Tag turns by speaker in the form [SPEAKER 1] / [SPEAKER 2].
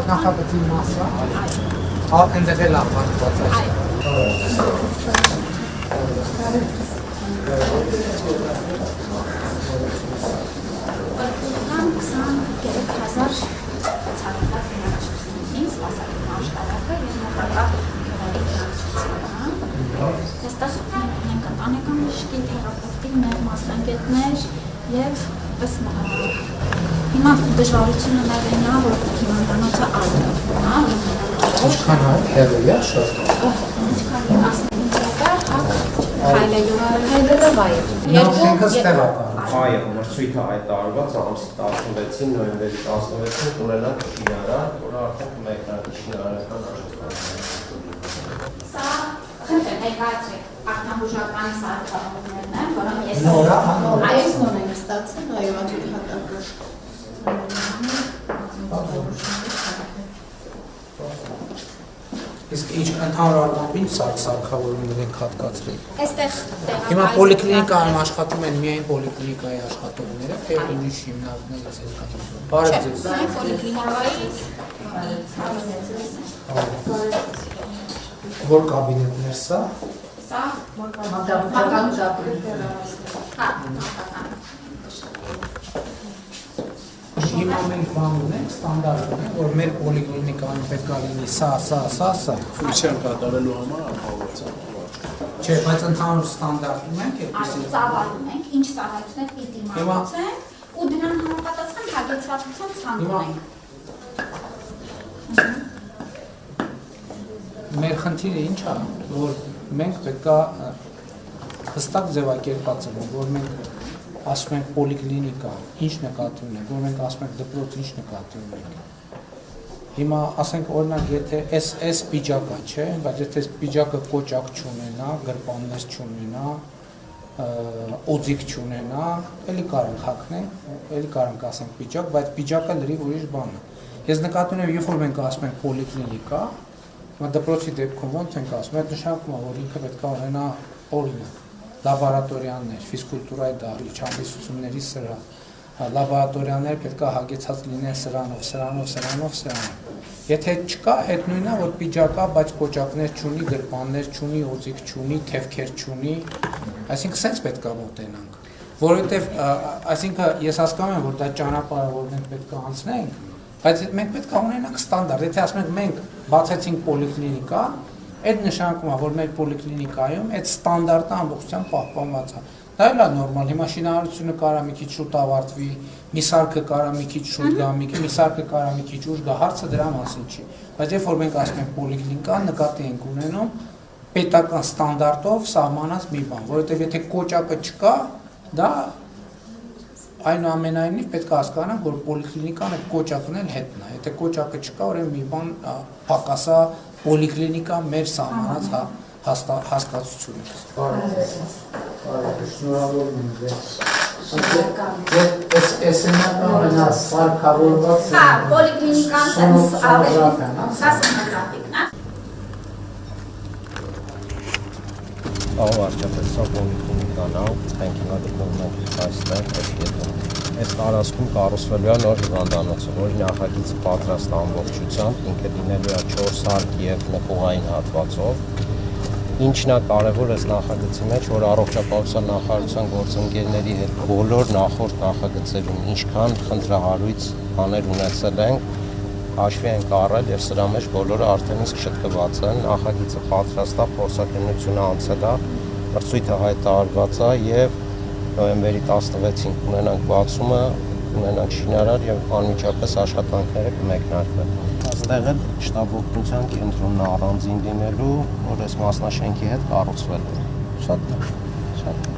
[SPEAKER 1] Նախագծի մասը, այնտեղ էլ ապարտված է։
[SPEAKER 2] Կան 23,000 ցանկացած finansչությունից, սպասարկի մասշտաբը և մոտակա գյուղերի finansչությունը։ Այստեղ մենք ընտանեկան բժշկի, թերապևտի, մեր մասնագետներ և հիմա դժվարությունը նաև այն է, որ հիվանդանոցը այլ է։
[SPEAKER 1] Ինչքան հեռու է շատ։
[SPEAKER 2] Ինչքան 15 հայլելով այր։
[SPEAKER 1] Շենքը ստեղ է պարում։
[SPEAKER 3] Այո, մրցույթը հայտարարված ամսի 16-ին, նոյեմբերի 16-ին կունենանք շինարար, որը արդեն կմեկնարկի շինարարական աշխատանքները։
[SPEAKER 2] Սա խնդրեմ ներկայացրեք ակնաբուժականի սարքավորումներն են, որոնք ես
[SPEAKER 4] այս նոր ենք ստացել, այո, աչքի հատակը։
[SPEAKER 1] Իսկ ինչ ընդհանուր առմամբ ինչ սարքավորումներ ենք հատկացրել։
[SPEAKER 2] Այստեղ
[SPEAKER 1] Հիմա պոլիկլինիկայում աշխատում են միայն պոլիկլինիկայի աշխատողները, թե ուրիշ հիմնարկներից են կան։ Բարև ձեզ։
[SPEAKER 2] Սա պոլիկլինիկայի
[SPEAKER 1] Որ կաբինետներ սա։
[SPEAKER 2] Սա
[SPEAKER 4] Մատական
[SPEAKER 1] Հիմա մենք բան ունենք, ստանդարտ ունենք, որ մեր պոլիկլինիկայում պետք է լինի սա։
[SPEAKER 5] Ֆունկցիան կատարելու համար ապահովության։
[SPEAKER 1] Չէ, բայց ընդհանուր ստանդարտում ենք, այդպեսի։
[SPEAKER 2] ծավալում ենք, ինչ ծավալություններ պիտի մատուցեն ու դրան համապատասխան հագեցվածության ցանկ ունենք։
[SPEAKER 1] Մեր խնդիրը ինչ է, որ մենք պետք է հստակ ձևակերպած լինենք, որ մենք ասում ենք պոլիկլինիկա, ինչ նկատի ունենք, որ մենք ասում ենք դպրոց, ինչ նկատի ունենք։ Հիմա ասենք օրինակ, եթե այս պիջակը չէ, բայց եթե այս պիջակը կոճակ չունենա, գրպաններ չունենա, օձիք չունենա, էլի կարանք հագնենք, էլի կարանք ասենք պիջակ, բայց պիջակը լրիվ ուրիշ բան է։ Ես նկատի ունեմ, երբ որ մենք ասում ենք պոլիկլինիկա, դպրոցի դեպքում ոնց ենք ասում, այդ նշանակում է, որ ինքը պետք է ունենա օրինակ լաբորատորիաներ, ֆիզկուլտուրայի դահլիճ, հանդիսությունների սրահ, լաբորատորիաներ պետք է հագեցած լինեն սրանով։ Եթե չկա, այդ նույնն է, որ պիջակա, բայց կոճակներ չունի, գրպաններ չունի, օձիք չունի, թևքեր չունի, այսինքն սենց պետք է մոտենանք, որովհետև այսինքն ես հասկանում եմ, որ դա ճանապարհը, որ մենք պետք է անցնենք, բայց մենք պետք է ունենանք ստանդարտ, եթե ասում ենք մենք բացեցինք պոլիկլինիկա, այդ նշանակում է, որ մեր պոլիկլինիկայում այդ ստանդարտը ամբողջությամբ պահպանված է։ Դա էլ է նորմալ, հիմա շինարարությունը կարա մի քիչ շուտ ավարտվի, մի սարքը կարա մի քիչ շուտ գա, մի սարքը կարա մի քիչ ուշ գա, հարցը դրա մասին չի։ Բայց երբ որ մենք ասում ենք պոլիկլինիկա, նկատի ենք ունենում պետական ստանդարտով սահմանած մի բան, որովհետև եթե կոճակը չկա, դա այնուամենայնիվ պետք է հասկանանք, որ պոլիկլինիկան այդ կոճակն էլ հետն է։ Եթե կոճակը չկա, ուրեմն մի բան պակասա պոլիկլինիկա մեր սահմանած հասկացությունից։ Շնորհավոր եմ ձեզ։ Այս նա սարքավորված
[SPEAKER 2] Հա, պոլիկլինիկան սա սոնոգրաֆիկն է։
[SPEAKER 3] Ահա արդյոք սա պոլիկլինիկան է, մենք հիմա գտնվում ենք այստեղ, այս տարածքում կառուցվելու է նոր հիվանդանոցը, որի նախագիծը պատրաստ է ամբողջությամբ, ինքը լինելու է 4 հարկ և նկուղային հատվածով։ Ինչն է կարևոր այս նախագծի մեջ, որ առողջապահության նախարարության գործընկերների հետ բոլոր նախորդ նախագծերում ինչքան խնդրահարույց բաներ ունեցել ենք, հաշվի ենք առել և սրա մեջ բոլորը արդեն իսկ շտկված են, նախագիծը պատրաստ է, փորձաքննությունը անցել է, մրցույթը հայտարարված է և նոյեմբերի 16-ին կունենանք բացումը, կունենանք շինարար և անմիջապես աշխատանքները կմեկնարկվեն։ Այստեղ էլ շտաբ օգնության կենտրոնն առանձին լինելու, որ այս մասնաշենքի հետ կառուցվել է։ Շատ լավ, շատ լավ։